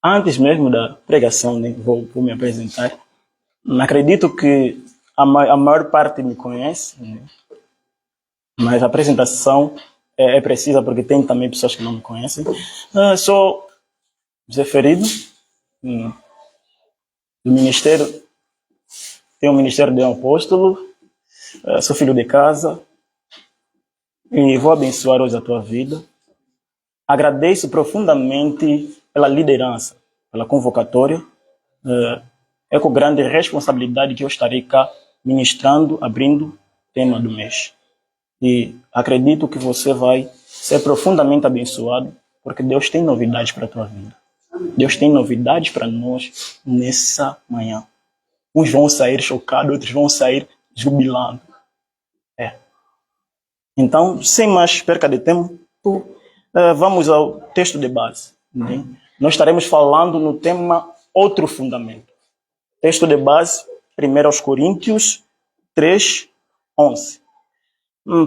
Antes mesmo da pregação, né, vou me apresentar. Acredito que a maior parte me conhece, né, mas a apresentação é precisa porque tem também pessoas que não me conhecem. Sou José Ferido, do Ministério, tenho o Ministério de um Apóstolo, sou filho de casa e vou abençoar hoje a tua vida. Agradeço profundamente pela liderança, pela convocatória. É com grande responsabilidade que eu estarei cá ministrando, abrindo o tema do mês. E acredito que você vai ser profundamente abençoado, porque Deus tem novidades para a tua vida. Deus tem novidades para nós nessa manhã. Uns vão sair chocados, outros vão sair jubilando. Então, sem mais perca de tempo, vamos ao texto de base. Né? Nós estaremos falando no tema outro fundamento. Texto de base, 1 Coríntios 3, 11.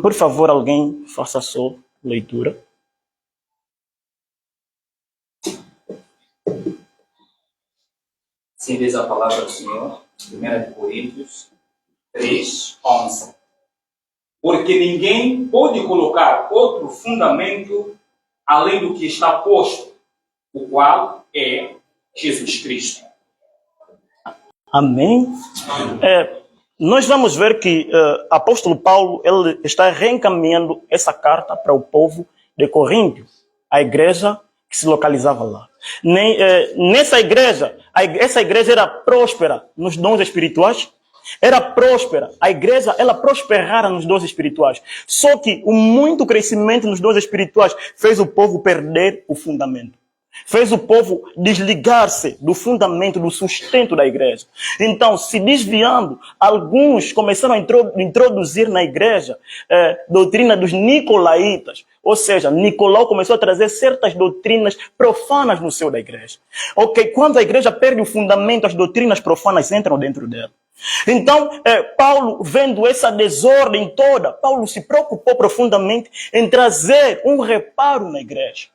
Por favor, alguém faça a sua leitura. Assim diz a palavra do Senhor, 1 Coríntios 3, 11. Porque ninguém pode colocar outro fundamento além do que está posto, o qual é Jesus Cristo. Amém? Nós vamos ver que o apóstolo Paulo ele está reencaminhando essa carta para o povo de Corinto, a igreja que se localizava lá. Nessa igreja, essa igreja era próspera nos dons espirituais, era próspera, a igreja ela prosperara nos dons espirituais. Só que o muito crescimento nos dons espirituais fez o povo perder o fundamento. Fez o povo desligar-se do fundamento, do sustento da igreja. Então, se desviando, alguns começaram a introduzir na igreja doutrina dos nicolaítas. Ou seja, Nicolau começou a trazer certas doutrinas profanas no seio da igreja. Ok, quando a igreja perde o fundamento, as doutrinas profanas entram dentro dela. Então, Paulo, vendo essa desordem toda, Paulo se preocupou profundamente em trazer um reparo na igreja.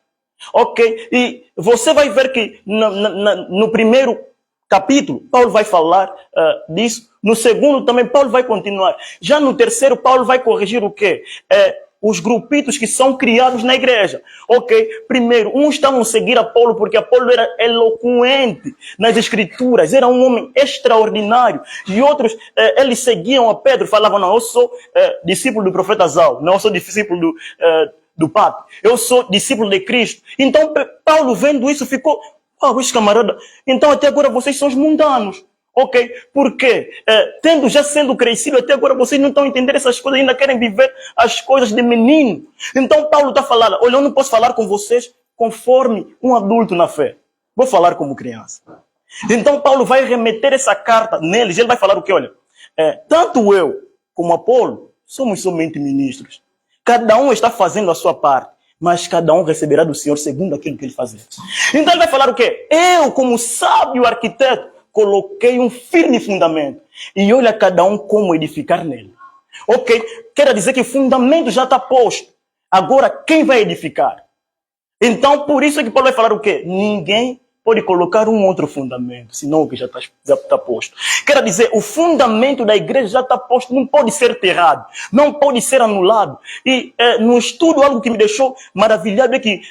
Ok? E você vai ver que no primeiro capítulo, Paulo vai falar disso. No segundo também, Paulo vai continuar. Já no terceiro, Paulo vai corrigir o quê? Os grupitos que são criados na igreja. Ok? Primeiro, uns estavam a seguir Apolo porque Apolo era eloquente nas escrituras, era um homem extraordinário. E outros, eles seguiam a Pedro, falavam, não, eu sou discípulo do profeta Zau, não, eu sou discípulo do Papa, eu sou discípulo de Cristo. Então, Paulo vendo isso ficou, esse camarada, então até agora vocês são os mundanos. Ok? Porque, tendo já sendo crescido, até agora vocês não estão entendendo essas coisas, ainda querem viver as coisas de menino. Então Paulo está falando, olha, eu não posso falar com vocês conforme um adulto na fé. Vou falar como criança. Então Paulo vai remeter essa carta neles, ele vai falar o quê? Olha, tanto eu como Apolo somos somente ministros. Cada um está fazendo a sua parte, mas cada um receberá do Senhor segundo aquilo que ele fazer. Então ele vai falar o quê? Eu, como sábio arquiteto, coloquei um firme fundamento. E olha cada um como edificar nele. Ok? Quer dizer que o fundamento já está posto. Agora, quem vai edificar? Então, por isso é que Paulo vai falar o quê? Ninguém pode colocar um outro fundamento, senão o que já está posto. Quer dizer, o fundamento da igreja já está posto, não pode ser terrado, não pode ser anulado. E no estudo, algo que me deixou maravilhado é que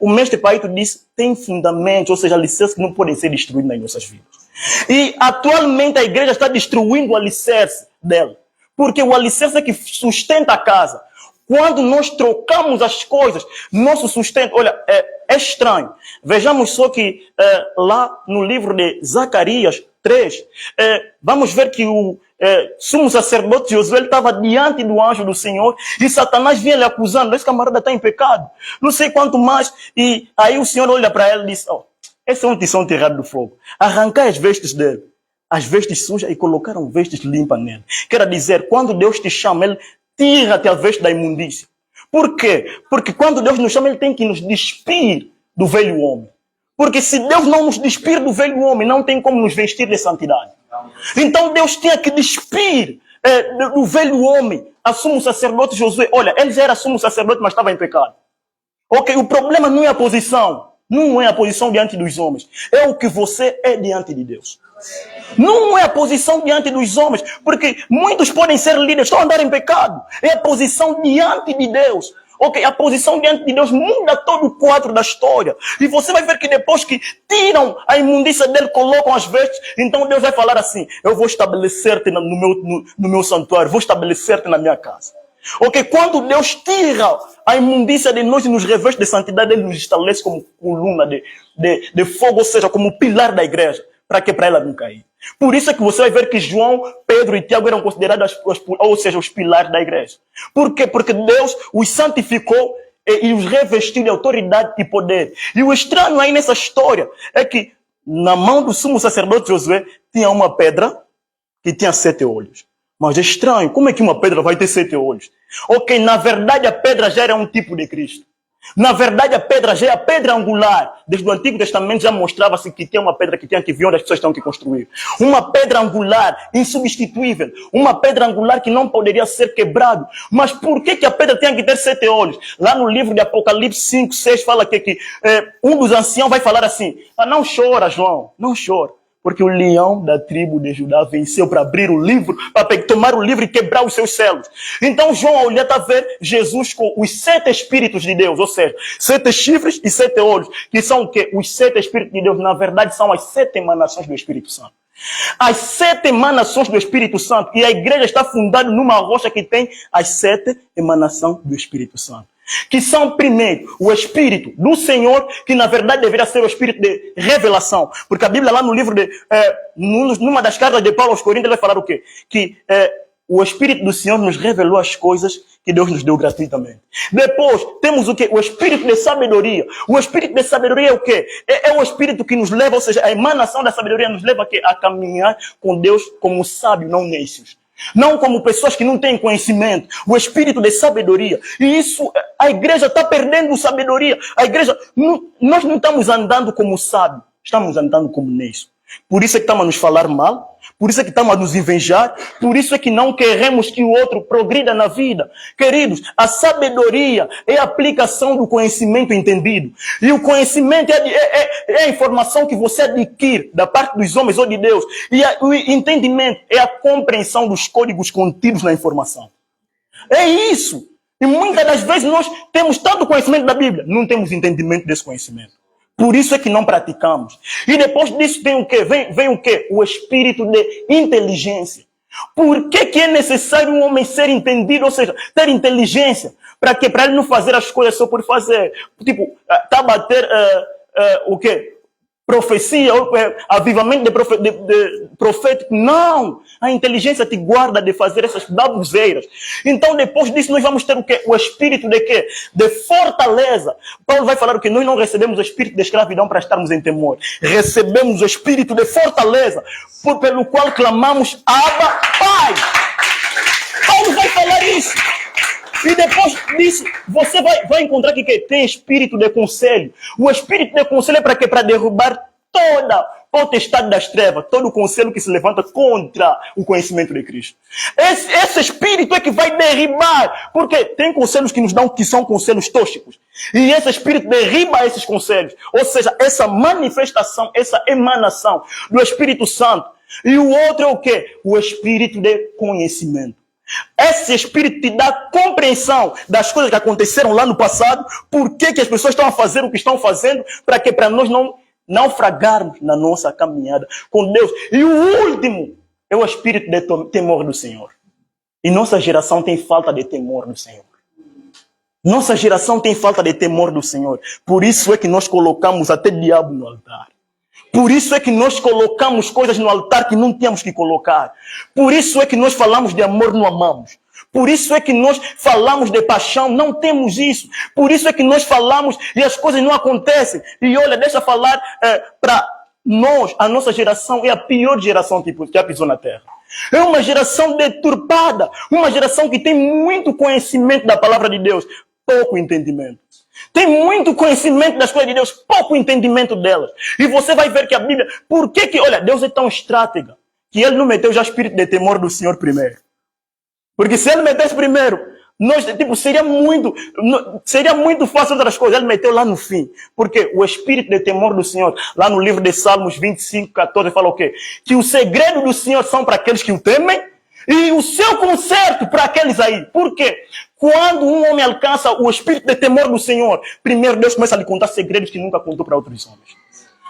o mestre Paito disse, tem fundamentos, ou seja, alicerces que não podem ser destruídos nas nossas vidas. E atualmente a igreja está destruindo o alicerce dela. Porque o alicerce é que sustenta a casa. Quando nós trocamos as coisas, nosso sustento, olha, é estranho. Vejamos só que lá no livro de Zacarias 3, vamos ver que o sumo sacerdote Josué estava diante do anjo do Senhor e Satanás vinha lhe acusando, esse camarada está em pecado. Não sei quanto mais. E aí o Senhor olha para ele e diz, esse é um tição tirado do fogo. Arrancar as vestes dele, as vestes sujas, e colocaram vestes limpas nele. Quer dizer, quando Deus te chama, ele tira-te a veste da imundícia. Por quê? Porque quando Deus nos chama, ele tem que nos despir do velho homem. Porque se Deus não nos despir do velho homem, não tem como nos vestir de santidade. Então Deus tinha que despir do velho homem a sumo sacerdote Josué. Olha, ele já era sumo sacerdote, mas estava em pecado. Ok, o problema não é a posição. Não é a posição diante dos homens. É o que você é diante de Deus. Não é a posição diante dos homens. Porque muitos podem ser líderes, estão a andar em pecado. É a posição diante de Deus. Ok, a posição diante de Deus muda todo o quadro da história. E você vai ver que depois que tiram a imundícia dele, colocam as vestes, então Deus vai falar assim: eu vou estabelecer-te no meu santuário, vou estabelecer-te na minha casa. Ok, quando Deus tira a imundícia de nós e nos reveste de santidade, Ele nos estabelece como coluna de fogo, ou seja, como pilar da igreja, para que para ela não cair. Por isso é que você vai ver que João, Pedro e Tiago eram considerados, ou seja, os pilares da igreja. Por quê? Porque Deus os santificou e os revestiu de autoridade e poder. E o estranho aí nessa história é que na mão do sumo sacerdote Josué tinha uma pedra que tinha 7 olhos. Mas é estranho, como é que uma pedra vai ter 7 olhos? Ok, na verdade a pedra já era um tipo de Cristo. Na verdade a pedra já é a pedra angular. Desde o Antigo Testamento já mostrava-se que tinha uma pedra que tinha que vir onde as pessoas estão que construir. Uma pedra angular, insubstituível. Uma pedra angular que não poderia ser quebrado. Mas por que a pedra tinha que ter 7 olhos? Lá no livro de Apocalipse 5, 6 fala que um dos anciãos vai falar assim: não chora, João, não chora. Porque o leão da tribo de Judá venceu para abrir o livro, para tomar o livro e quebrar os seus selos. Então João olha para ver Jesus com os 7 Espíritos de Deus, ou seja, 7 chifres e 7 olhos, que são o quê? Os 7 Espíritos de Deus, na verdade, são as 7 emanações do Espírito Santo. As 7 emanações do Espírito Santo. E a igreja está fundada numa rocha que tem as 7 emanações do Espírito Santo. Que são, primeiro, o Espírito do Senhor, que na verdade deveria ser o Espírito de revelação. Porque a Bíblia lá no livro numa das cartas de Paulo aos Coríntios, ele vai falar o quê? Que o Espírito do Senhor nos revelou as coisas que Deus nos deu gratuitamente. Depois, temos o quê? O Espírito de sabedoria. O Espírito de sabedoria é o quê? É o Espírito que nos leva, ou seja, a emanação da sabedoria nos leva a caminhar com Deus como sábio, não nécios. Não como pessoas que não têm conhecimento. O espírito de sabedoria. E isso, a igreja está perdendo sabedoria. A igreja, nós não estamos andando como sábio. Estamos andando como nécio. Por isso é que estamos a nos falar mal. Por isso é que estamos a nos invejar. Por isso é que não queremos que o outro progrida na vida. Queridos, a sabedoria é a aplicação do conhecimento entendido. E o conhecimento é a informação que você adquire da parte dos homens ou de Deus. E o entendimento é a compreensão dos códigos contidos na informação. É isso. E muitas das vezes nós temos tanto conhecimento da Bíblia, não temos entendimento desse conhecimento. Por isso é que não praticamos. E depois disso tem o quê? Vem o quê? O espírito de inteligência. Por que é necessário um homem ser entendido, ou seja, ter inteligência? Para quê? Para ele não fazer as coisas só por fazer. Tipo, está a bater o quê? Profecia, avivamento de profético. Não! A inteligência te guarda de fazer essas baboseiras. Então, depois disso, nós vamos ter o quê? O espírito de quê? De fortaleza. Paulo vai falar o quê? Nós não recebemos o espírito de escravidão para estarmos em temor. Recebemos o espírito de fortaleza, pelo qual clamamos: Abba, Pai! Paulo vai falar isso. E depois disso, você vai encontrar que tem espírito de conselho. O espírito de conselho é para quê? Para derrubar toda potestade das trevas, todo o conselho que se levanta contra o conhecimento de Cristo. Esse espírito é que vai derribar, porque tem conselhos que nos dão, que são conselhos tóxicos. E esse espírito derriba esses conselhos. Ou seja, essa manifestação, essa emanação do Espírito Santo. E o outro é o quê? O espírito de conhecimento. Esse espírito te dá compreensão das coisas que aconteceram lá no passado, por que as pessoas estão a fazer o que estão fazendo, para que para nós não naufragarmos na nossa caminhada com Deus. E o último é o espírito de temor do Senhor. E nossa geração tem falta de temor do Senhor. Nossa geração tem falta de temor do Senhor. Por isso é que nós colocamos até diabo no altar. Por isso é que nós colocamos coisas no altar que não tínhamos que colocar. Por isso é que nós falamos de amor, não amamos. Por isso é que nós falamos de paixão, não temos isso. Por isso é que nós falamos e as coisas não acontecem. E olha, deixa eu falar para nós, a nossa geração é a pior geração que já pisou na Terra. É uma geração deturpada, uma geração que tem muito conhecimento da palavra de Deus, pouco entendimento. Tem muito conhecimento das coisas de Deus, pouco entendimento delas. E você vai ver que a Bíblia... Por que olha, Deus é tão estratega que Ele não meteu já o espírito de temor do Senhor primeiro. Porque se Ele metesse primeiro, Nós, tipo, seria muito fácil outras coisas. Ele meteu lá no fim. Porque o espírito de temor do Senhor, lá no livro de Salmos 25, 14, fala o quê? Que o segredo do Senhor são para aqueles que o temem e o seu conserto para aqueles aí. Por quê? Quando um homem alcança o espírito de temor do Senhor, primeiro Deus começa a lhe contar segredos que nunca contou para outros homens.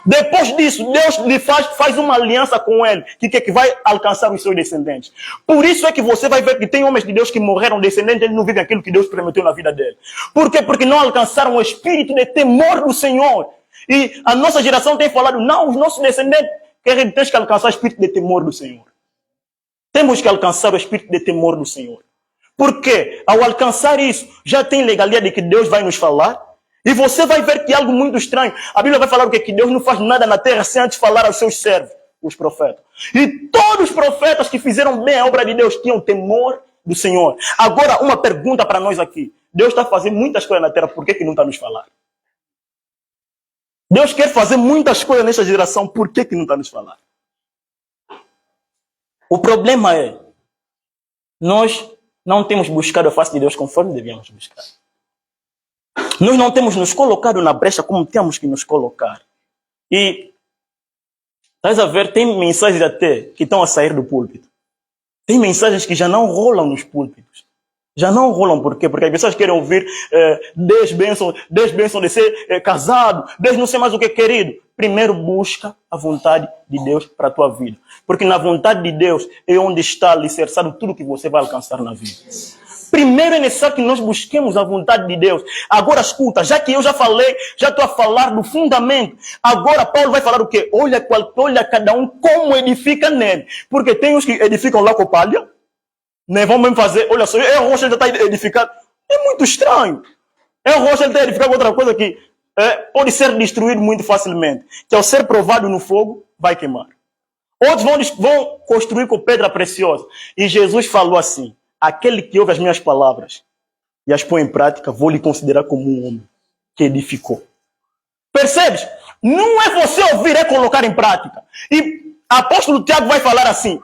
Depois disso, Deus lhe faz uma aliança com ele, que vai alcançar os seus descendentes. Por isso é que você vai ver que tem homens de Deus que morreram descendentes, eles não vivem aquilo que Deus prometeu na vida dele. Por quê? Porque não alcançaram o espírito de temor do Senhor. E a nossa geração tem falado, não, os nossos descendentes, querem ter que alcançar o espírito de temor do Senhor. Temos que alcançar o espírito de temor do Senhor. Porque ao alcançar isso, já tem legalidade de que Deus vai nos falar. E você vai ver que é algo muito estranho. A Bíblia vai falar o quê? Que Deus não faz nada na terra sem antes falar aos seus servos, os profetas. E todos os profetas que fizeram bem a obra de Deus tinham temor do Senhor. Agora, uma pergunta para nós aqui. Deus está fazendo muitas coisas na terra, por que não está nos falando? Deus quer fazer muitas coisas nessa geração, por que não está nos falando? O problema é, nós não temos buscado a face de Deus conforme devíamos buscar. Nós não temos nos colocado na brecha como temos que nos colocar. E, estás a ver, tem mensagens até que estão a sair do púlpito. Tem mensagens que já não rolam nos púlpitos. Já não rolam, por quê? Porque as pessoas querem ouvir 10 bênçãos de ser casado, 10 não sei mais o que, querido. Primeiro busca a vontade de Deus para a tua vida. Porque na vontade de Deus é onde está alicerçado tudo que você vai alcançar na vida. Primeiro é necessário que nós busquemos a vontade de Deus. Agora escuta, já que eu já falei, já estou a falar do fundamento. Agora Paulo vai falar o quê? Olha cada um como edifica nele. Porque tem os que edificam lá com palha. Né? Vão mesmo fazer, olha só, a rocha já está edificada. É muito estranho. A rocha está edificada com outra coisa que pode ser destruído muito facilmente. Que ao ser provado no fogo, vai queimar. Outros vão construir com pedra preciosa. E Jesus falou assim, aquele que ouve as minhas palavras e as põe em prática, vou lhe considerar como um homem que edificou. Percebes? Não é você ouvir, é colocar em prática. E apóstolo Tiago vai falar assim,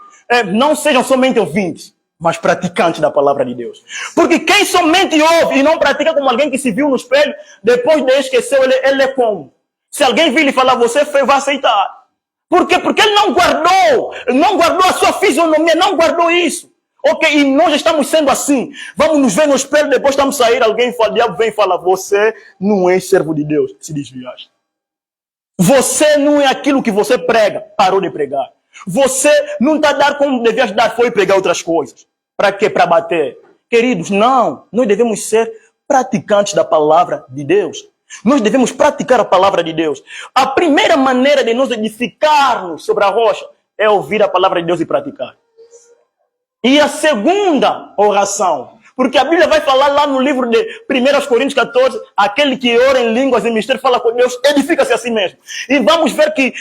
não sejam somente ouvintes, mas praticantes da palavra de Deus. Porque quem somente ouve e não pratica, como alguém que se viu no espelho, depois de esquecer, ele é como? Se alguém vir lhe falar, você vai aceitar. Por quê? Porque ele não guardou a sua fisionomia, não guardou isso. Ok, e nós estamos sendo assim. Vamos nos ver no espelho, depois estamos a sair, alguém fala, o diabo vem e fala, você não é servo de Deus, se desviaste. Você não é aquilo que você prega, parou de pregar. Você não está a dar como devias dar, foi pregar outras coisas. Para quê? Para bater. Queridos, não. Nós devemos ser praticantes da palavra de Deus. Nós devemos praticar a palavra de Deus. A primeira maneira de nós edificarmos sobre a rocha é ouvir a palavra de Deus e praticar. E a segunda oração, porque a Bíblia vai falar lá no livro de 1 Coríntios 14, aquele que ora em línguas e mistério fala com Deus, edifica-se a si mesmo. E vamos ver que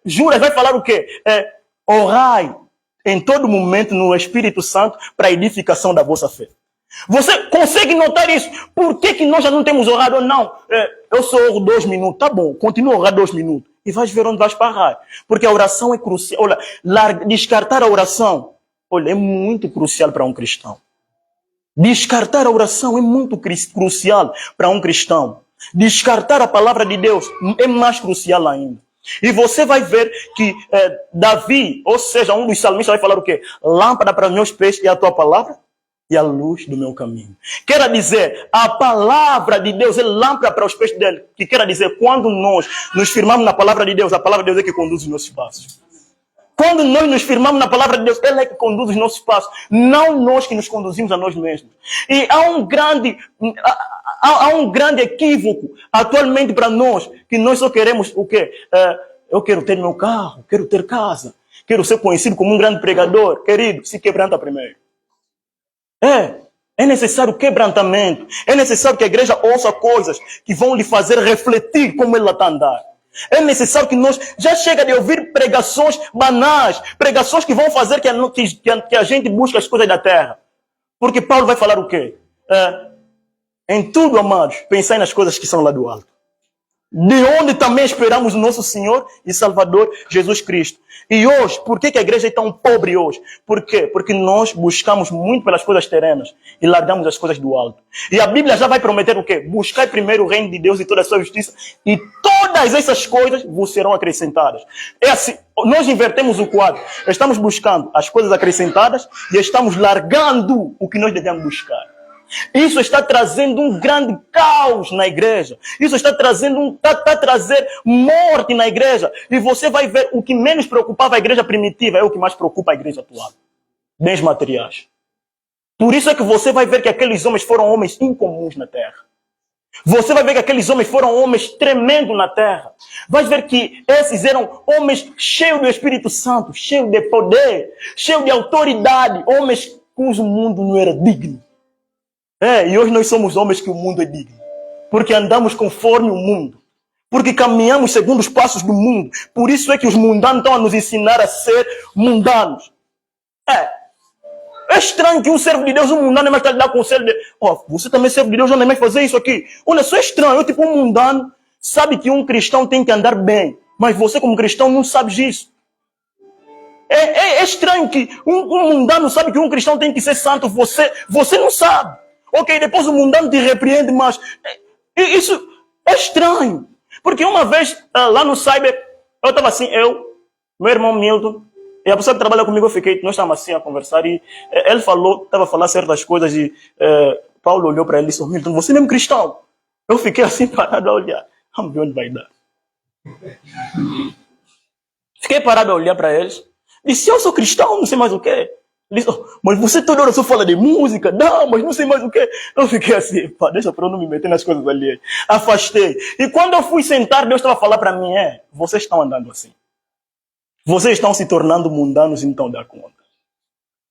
Juras vai falar o quê? Orai em todo momento no Espírito Santo para a edificação da vossa fé. Você consegue notar isso? Por que nós já não temos orado? Não, eu só oro 2 minutos. Tá bom, continua a orar 2 minutos. E vais ver onde vais parar. Porque a oração é crucial. Olha, descartar a oração, olha, é muito crucial para um cristão. Descartar a oração é muito crucial para um cristão. Descartar a palavra de Deus é mais crucial ainda. E você vai ver que Davi, ou seja, um dos salmistas vai falar o quê? Lâmpada para meus pés é a tua palavra e a luz do meu caminho. Quer dizer, a palavra de Deus é lâmpada para os pés dele. Que quer dizer, quando nós nos firmamos na palavra de Deus, a palavra de Deus é que conduz os nossos passos. Quando nós nos firmamos na palavra de Deus, ela é que conduz os nossos passos. Não nós que nos conduzimos a nós mesmos. E há um grande equívoco atualmente para nós, que nós só queremos o quê? Eu quero ter meu carro, quero ter casa, quero ser conhecido como um grande pregador. Querido, se quebranta primeiro. É necessário quebrantamento. É necessário que a igreja ouça coisas que vão lhe fazer refletir como ela está a andar. É necessário que nós já chega de ouvir pregações banais, pregações que vão fazer que a gente busque as coisas da terra. Porque Paulo vai falar o quê? Em tudo, amados, pensai nas coisas que são lá do alto. de onde também esperamos o nosso Senhor e Salvador Jesus Cristo. E hoje, por que a igreja é tão pobre hoje? Por quê? Porque nós buscamos muito pelas coisas terrenas e largamos as coisas do alto. E a Bíblia já vai prometer o quê? Buscai primeiro o reino de Deus e toda a sua justiça, e todas essas coisas vos serão acrescentadas. É assim, nós invertemos o quadro. Estamos buscando as coisas acrescentadas e estamos largando o que nós devemos buscar. Isso está trazendo um grande caos na igreja. Isso está trazendo trazer morte na igreja. E você vai ver o que menos preocupava a igreja primitiva é o que mais preocupa a igreja atual. Bens materiais. Por isso é que você vai ver que aqueles homens foram homens incomuns na terra. Você vai ver que aqueles homens foram homens tremendos na terra. Vai ver que esses eram homens cheios do Espírito Santo, cheios de poder, cheios de autoridade, homens cujo mundo não era digno. E hoje nós somos homens que o mundo é digno. Porque andamos conforme o mundo. Porque caminhamos segundo os passos do mundo. Por isso é que os mundanos estão a nos ensinar a ser mundanos. É estranho que um servo de Deus, um mundano, mais tarde dá conselho de... você também é servo de Deus, não é mais fazer isso aqui. Olha, isso é estranho. Tipo, um mundano sabe que um cristão tem que andar bem. Mas você como cristão não sabe disso. É estranho que um mundano sabe que um cristão tem que ser santo. Você não sabe. Ok, depois o mundano te repreende, mas isso é estranho. Porque uma vez, lá no Cyber, eu estava assim, meu irmão Milton, e a pessoa que trabalha comigo, nós estávamos assim a conversar, e ele estava a falar certas coisas, e Paulo olhou para ele e disse, Milton, você é mesmo cristão? Eu fiquei assim parado a olhar. Vamos ver onde vai dar. Fiquei parado a olhar para eles. Disse, eu sou cristão, não sei mais o quê. Ele disse, mas você toda hora só fala de música? Não, mas não sei mais o que. Eu fiquei assim, deixa para eu não me meter nas coisas ali. Afastei. E quando eu fui sentar, Deus estava a falar para mim, vocês estão andando assim. Vocês estão se tornando mundanos e não estão dando conta.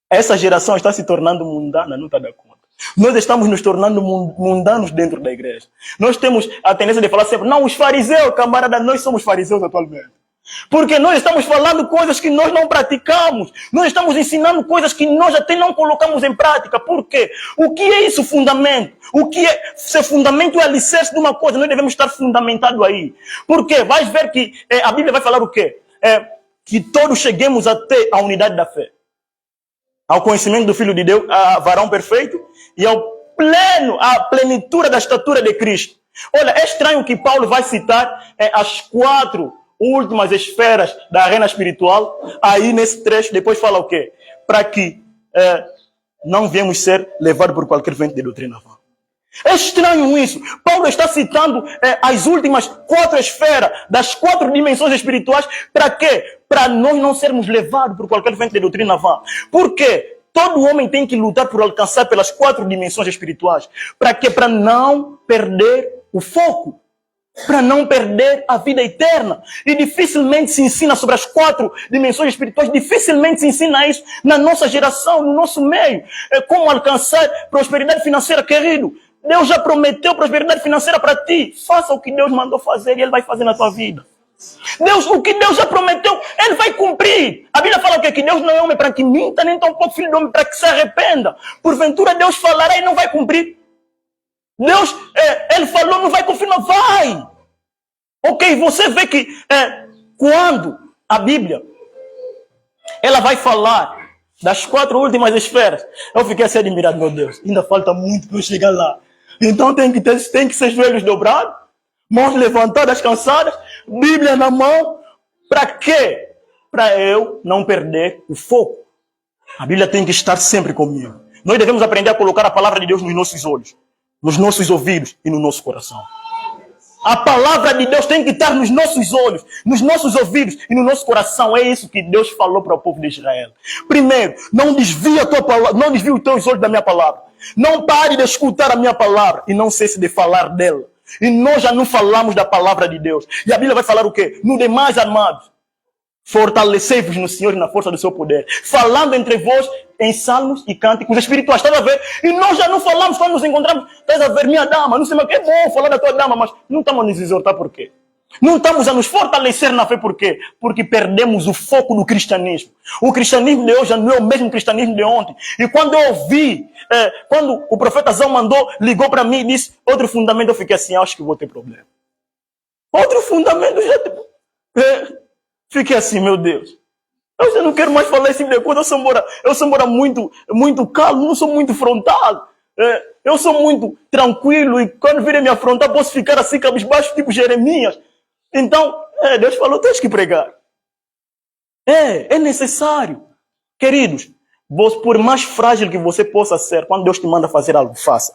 Essa geração está se tornando mundana, não está dando conta. Nós estamos nos tornando mundanos dentro da igreja. Nós temos a tendência de falar sempre, não, os fariseus, camarada, nós somos fariseus atualmente. Porque nós estamos falando coisas que nós não praticamos. Nós estamos ensinando coisas que nós até não colocamos em prática. Por quê? O que é isso, fundamento? O que é ser fundamento e alicerce de uma coisa? Nós devemos estar fundamentados aí. Por quê? Vais ver que a Bíblia vai falar o quê? Que todos cheguemos até a unidade da fé. Ao conhecimento do Filho de Deus, a varão perfeito, e à plenitude da estatura de Cristo. Olha, é estranho que Paulo vai citar as 4 últimas esferas da reina espiritual, aí nesse trecho, depois fala o quê? Para que não viemos ser levados por qualquer vento de doutrina vã. É estranho isso. Paulo está citando as últimas 4 esferas das 4 dimensões espirituais. Para quê? Para nós não sermos levados por qualquer vento de doutrina vã. Por quê? Todo homem tem que lutar por alcançar pelas 4 dimensões espirituais. Para quê? Para não perder o foco. Para não perder a vida eterna. E dificilmente se ensina sobre as 4 dimensões espirituais, dificilmente se ensina isso na nossa geração, no nosso meio. Como alcançar prosperidade financeira, querido. Deus já prometeu prosperidade financeira para ti. Faça o que Deus mandou fazer e Ele vai fazer na tua vida. O que Deus já prometeu, Ele vai cumprir. A Bíblia fala o quê? Que Deus não é homem para que minta, nem tampouco filho de homem para que se arrependa. Porventura Deus falará e não vai cumprir. Deus, Ele falou, não vai confirmar, vai. Ok, você vê que quando a Bíblia, ela vai falar das 4 últimas esferas, eu fiquei assim admirado, meu Deus, ainda falta muito para eu chegar lá. Então tem que ser joelhos dobrados, mãos levantadas, cansadas, Bíblia na mão. Para quê? Para eu não perder o foco. A Bíblia tem que estar sempre comigo. Nós devemos aprender a colocar a palavra de Deus nos nossos olhos, nos nossos ouvidos e no nosso coração. A palavra de Deus tem que estar nos nossos olhos, nos nossos ouvidos e no nosso coração. É isso que Deus falou para o povo de Israel. Primeiro, não desvie a tua palavra, não desvie os teus olhos da minha palavra. Não pare de escutar a minha palavra e não cesse de falar dela. E nós já não falamos da palavra de Deus. E a Bíblia vai falar o quê? No demais, amados, fortalecei-vos no Senhor e na força do seu poder. Falando entre vós em salmos e cânticos espirituais. Estás a ver? E nós já não falamos quando nos encontramos. Estás a ver, minha dama, não sei mais o que é bom falar da tua dama, mas não estamos a nos exortar por quê? Não estamos a nos fortalecer na fé por quê? Porque perdemos o foco do cristianismo. O cristianismo de hoje já não é o mesmo cristianismo de ontem. E quando eu ouvi, quando o profeta Zão ligou para mim e disse outro fundamento, eu fiquei assim, acho que vou ter problema. Outro fundamento já tipo... Fiquei assim, meu Deus. Eu já não quero mais falar esse tipo de coisa. Eu sou muito calmo, não sou muito frontal. Eu sou muito tranquilo e quando virem me afrontar posso ficar assim cabisbaixo, tipo Jeremias. Então, Deus falou, tens que pregar. É necessário. Queridos, por mais frágil que você possa ser, quando Deus te manda fazer algo, faça.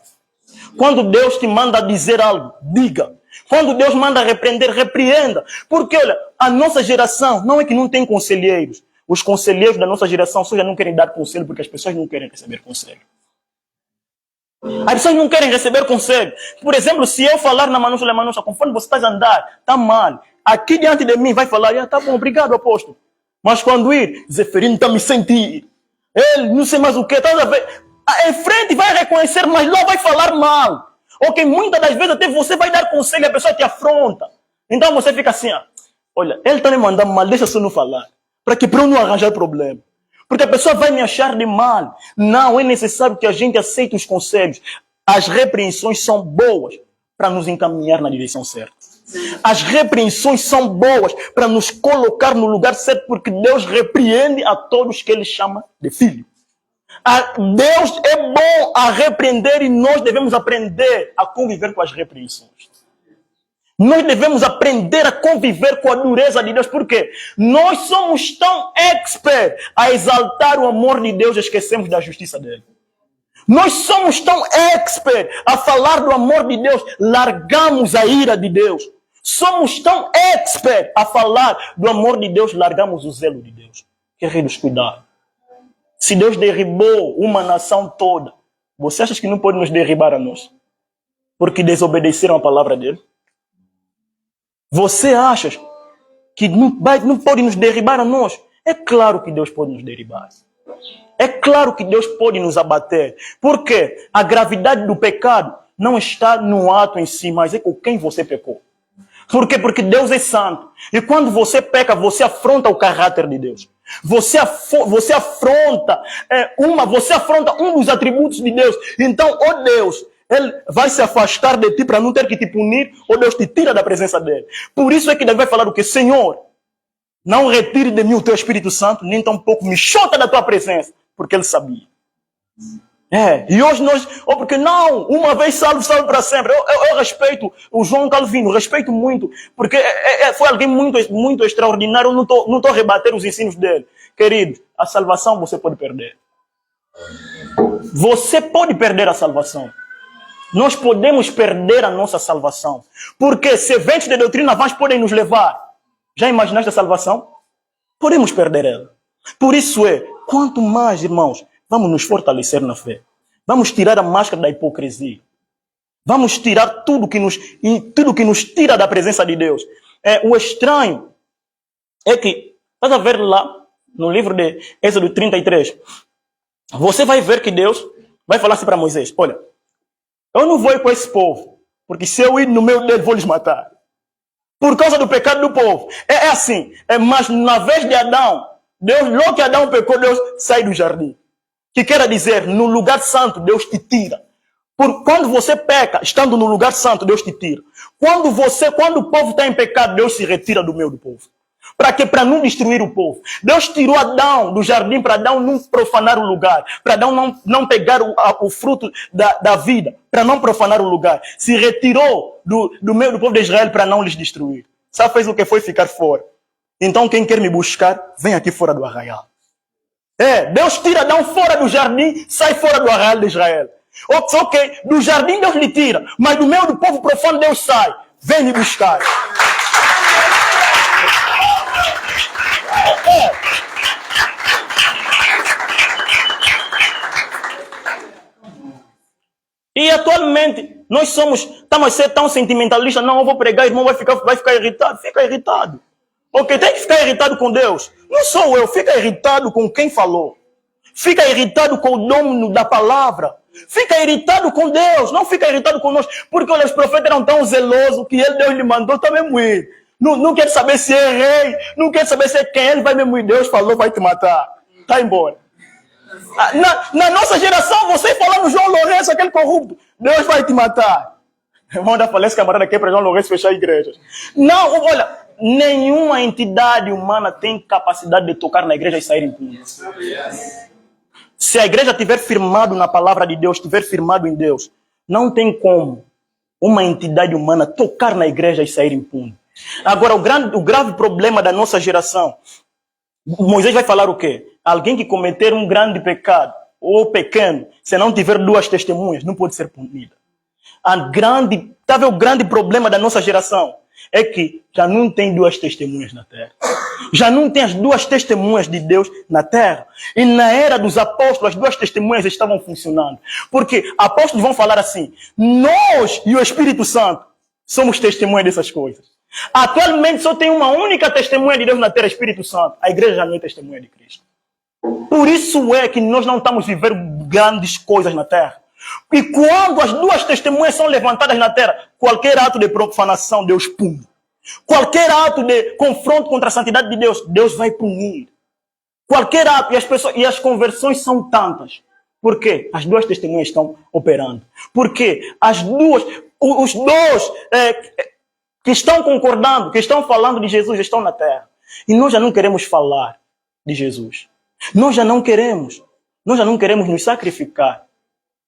Quando Deus te manda dizer algo, diga. Quando Deus manda repreender, repreenda. Porque, olha, a nossa geração não é que não tem conselheiros. Os conselheiros da nossa geração só já não querem dar conselho porque as pessoas não querem receber conselho. As pessoas não querem receber conselho. Por exemplo, se eu falar na Manusha, conforme você está a andar, está mal. Aqui diante de mim vai falar, tá bom, obrigado, apóstolo. Mas quando ir, Zeferino está me sentindo. Ele não sei mais o que, está a ver. Em frente vai reconhecer, mas lá vai falar mal. Ok, muitas das vezes até você vai dar conselho e a pessoa te afronta. Então você fica assim, olha, ele está me mandando mal, deixa só não falar. Para eu não arranjar problema. Porque a pessoa vai me achar de mal. Não, é necessário que a gente aceite os conselhos. As repreensões são boas para nos encaminhar na direção certa. As repreensões são boas para nos colocar no lugar certo, porque Deus repreende a todos que Ele chama de filho. Deus é bom a repreender e nós devemos aprender a conviver com as repreensões. Nós devemos aprender a conviver com a dureza de Deus, porque nós somos tão expert a exaltar o amor de Deus e esquecemos da justiça dele. Nós somos tão expert a falar do amor de Deus, largamos a ira de Deus. Somos tão expert a falar do amor de Deus, largamos o zelo de Deus. Queridos, cuidado. Se Deus derribou uma nação toda, você acha que não pode nos derribar a nós? Porque desobedeceram a palavra dele? Você acha que não pode nos derribar a nós? É claro que Deus pode nos derribar. É claro que Deus pode nos abater. Porque a gravidade do pecado não está no ato em si, mas é com quem você pecou. Por quê? Porque Deus é santo. E quando você peca, você afronta o caráter de Deus. Você afronta um dos atributos de Deus. Então, Deus, Ele vai se afastar de ti para não ter que te punir, ou Deus te tira da presença dele. Por isso é que Deus vai falar o que? Senhor, não retire de mim o teu Espírito Santo, nem tampouco me chota da tua presença. Porque ele sabia. E hoje nós, porque não, uma vez salvo, salvo para sempre. Eu respeito o João Calvino, respeito muito, porque foi alguém muito extraordinário. Eu não estou a rebater os ensinos dele. Querido, a salvação você pode perder. Você pode perder a salvação. Nós podemos perder a nossa salvação. Porque se eventos de doutrina vãs podem nos levar. Já imaginaste a salvação? Podemos perder ela. Por isso quanto mais, irmãos, vamos nos fortalecer na fé. Vamos tirar a máscara da hipocrisia. Vamos tirar tudo que nos tira da presença de Deus. O estranho é que, estás a ver lá no livro de Êxodo 33, você vai ver que Deus vai falar assim para Moisés, olha, eu não vou ir com esse povo, porque se eu ir no meio dele, vou lhes matar. Por causa do pecado do povo. Assim, mas na vez de Adão, Deus, logo que Adão pecou, Deus sai do jardim. Que quer dizer, no lugar santo, Deus te tira. Quando você peca, estando no lugar santo, Deus te tira. Quando o povo está em pecado, Deus se retira do meio do povo. Para quê? Para não destruir o povo. Deus tirou Adão do jardim para Adão não profanar o lugar. Para Adão não pegar o fruto da vida. Para não profanar o lugar. Se retirou do meio do povo de Israel para não lhes destruir. Sabe, fez o que foi ficar fora. Então quem quer me buscar, vem aqui fora do arraial. Deus tira Adão fora do jardim, sai fora do arraial de Israel. Ok, do jardim Deus lhe tira, mas do meio do povo profano Deus sai. Vem me buscar. E atualmente, estamos a ser tão sentimentalistas, não, eu vou pregar, irmão vai ficar irritado. Fica irritado. Ok, tem que ficar irritado com Deus. Não sou eu, fica irritado com quem falou. Fica irritado com o dono da palavra. Fica irritado com Deus, não fica irritado conosco. Porque olha, os profetas eram tão zelosos que Deus lhe mandou também ir. Não quer saber se é rei, não quer saber se é quem, ele vai mesmo ir. Deus falou, vai te matar. Tá embora. Na nossa geração, você falando João Lourenço, aquele corrupto, Deus vai te matar. Irmão da falência, camarada, quer para João Lourenço fechar igrejas. Não, olha, nenhuma entidade humana tem capacidade de tocar na igreja e sair impune. Se a igreja estiver firmado na palavra de Deus, estiver firmado em Deus, não tem como uma entidade humana tocar na igreja e sair impune. Agora, o grave problema da nossa geração, Moisés vai falar o quê? Alguém que cometer um grande pecado, ou pequeno, se não tiver duas testemunhas, não pode ser punido. O grande problema da nossa geração é que já não tem duas testemunhas na terra. Já não tem as duas testemunhas de Deus na terra. E na era dos apóstolos, as duas testemunhas estavam funcionando. Porque apóstolos vão falar assim, nós e o Espírito Santo somos testemunhas dessas coisas. Atualmente só tem uma única testemunha de Deus na terra, Espírito Santo. A igreja já não é testemunha de Cristo. Por isso é que nós não estamos vivendo grandes coisas na terra. E quando as duas testemunhas são levantadas na terra, qualquer ato de profanação, Deus pune. Qualquer ato de confronto contra a santidade de Deus, Deus vai punir. Qualquer ato, e as conversões são tantas. Por quê? As duas testemunhas estão operando. Porque os dois que estão concordando, que estão falando de Jesus, estão na terra. E nós já não queremos falar de Jesus. Nós já não queremos nos sacrificar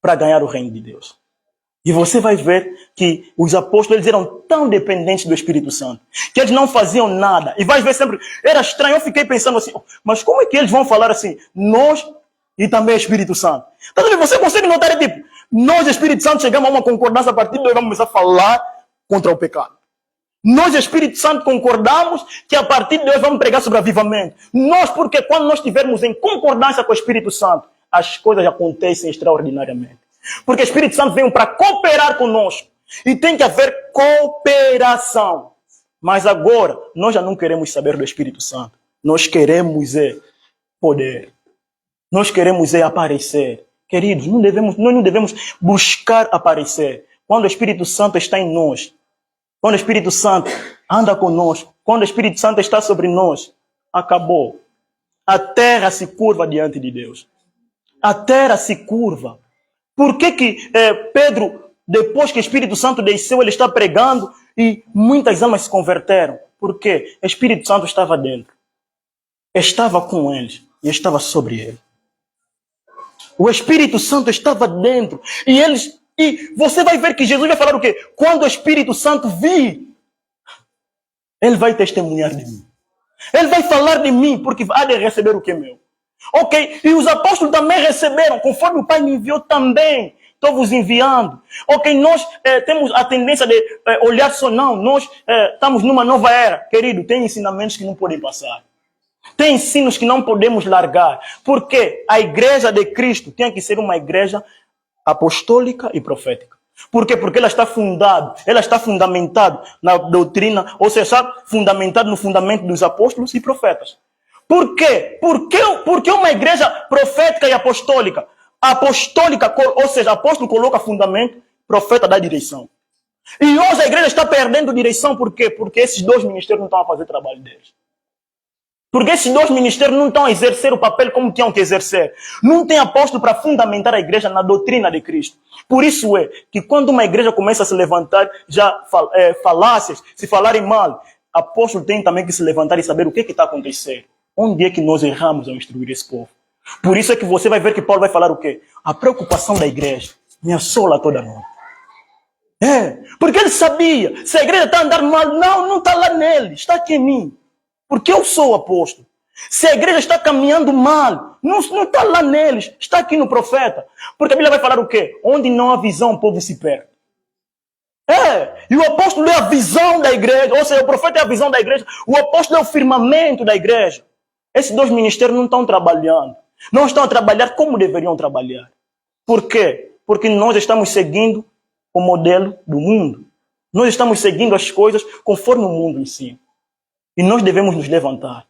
para ganhar o reino de Deus. E você vai ver que os apóstolos eles eram tão dependentes do Espírito Santo, que eles não faziam nada. E vai ver sempre, era estranho, eu fiquei pensando assim, mas como é que eles vão falar assim, nós e também Espírito Santo? Então, você consegue notar, tipo, nós, Espírito Santo, chegamos a uma concordância, a partir de hoje vamos começar a falar contra o pecado. Nós, Espírito Santo, concordamos que a partir de hoje vamos pregar sobre avivamento. Nós, porque quando nós estivermos em concordância com o Espírito Santo, as coisas acontecem extraordinariamente. Porque o Espírito Santo veio para cooperar conosco. E tem que haver cooperação. Mas agora, nós já não queremos saber do Espírito Santo. Nós queremos poder. Nós queremos aparecer. Queridos, nós não devemos buscar aparecer. Quando o Espírito Santo está em nós, quando o Espírito Santo anda conosco, quando o Espírito Santo está sobre nós, acabou. A terra se curva diante de Deus. A terra se curva. Por que Pedro, depois que o Espírito Santo desceu, ele está pregando e muitas almas se converteram? Porque o Espírito Santo estava dentro. Estava com eles e estava sobre ele. O Espírito Santo estava dentro. E você vai ver que Jesus vai falar o quê? Quando o Espírito Santo vir, ele vai testemunhar de mim. Ele vai falar de mim, porque há de receber o que é meu. Ok? E os apóstolos também receberam, conforme o Pai me enviou também. Estou vos enviando. Ok? Nós temos a tendência de olhar só, não. Nós estamos numa nova era. Querido, tem ensinamentos que não podem passar. Tem ensinos que não podemos largar. Porque a igreja de Cristo tem que ser uma igreja apostólica e profética. Por quê? Porque ela está fundamentada na doutrina, ou seja, está fundamentada no fundamento dos apóstolos e profetas. Por quê? Porque uma igreja profética e apostólica. Apostólica, ou seja, apóstolo coloca fundamento, profeta dá direção. E hoje a igreja está perdendo direção, por quê? Porque esses dois ministérios não estão a fazer o trabalho deles. Porque esses dois ministérios não estão a exercer o papel como tinham que exercer. Não tem apóstolo para fundamentar a igreja na doutrina de Cristo. Por isso é que quando uma igreja começa a se levantar, já falácias, se falarem mal, apóstolo tem também que se levantar e saber o que está acontecendo. Onde é que nós erramos ao instruir esse povo? Por isso é que você vai ver que Paulo vai falar o quê? A preocupação da igreja me assola toda noite. Porque ele sabia, se a igreja está andando mal, não está lá nele, está aqui em mim. Porque eu sou o apóstolo. Se a igreja está caminhando mal, não está lá neles, está aqui no profeta. Porque a Bíblia vai falar o quê? Onde não há visão, o povo se perde. E o apóstolo é a visão da igreja, ou seja, o profeta é a visão da igreja, o apóstolo é o firmamento da igreja. Esses dois ministérios não estão trabalhando. Não estão a trabalhar como deveriam trabalhar. Por quê? Porque nós estamos seguindo o modelo do mundo. Nós estamos seguindo as coisas conforme o mundo ensina. E nós devemos nos levantar.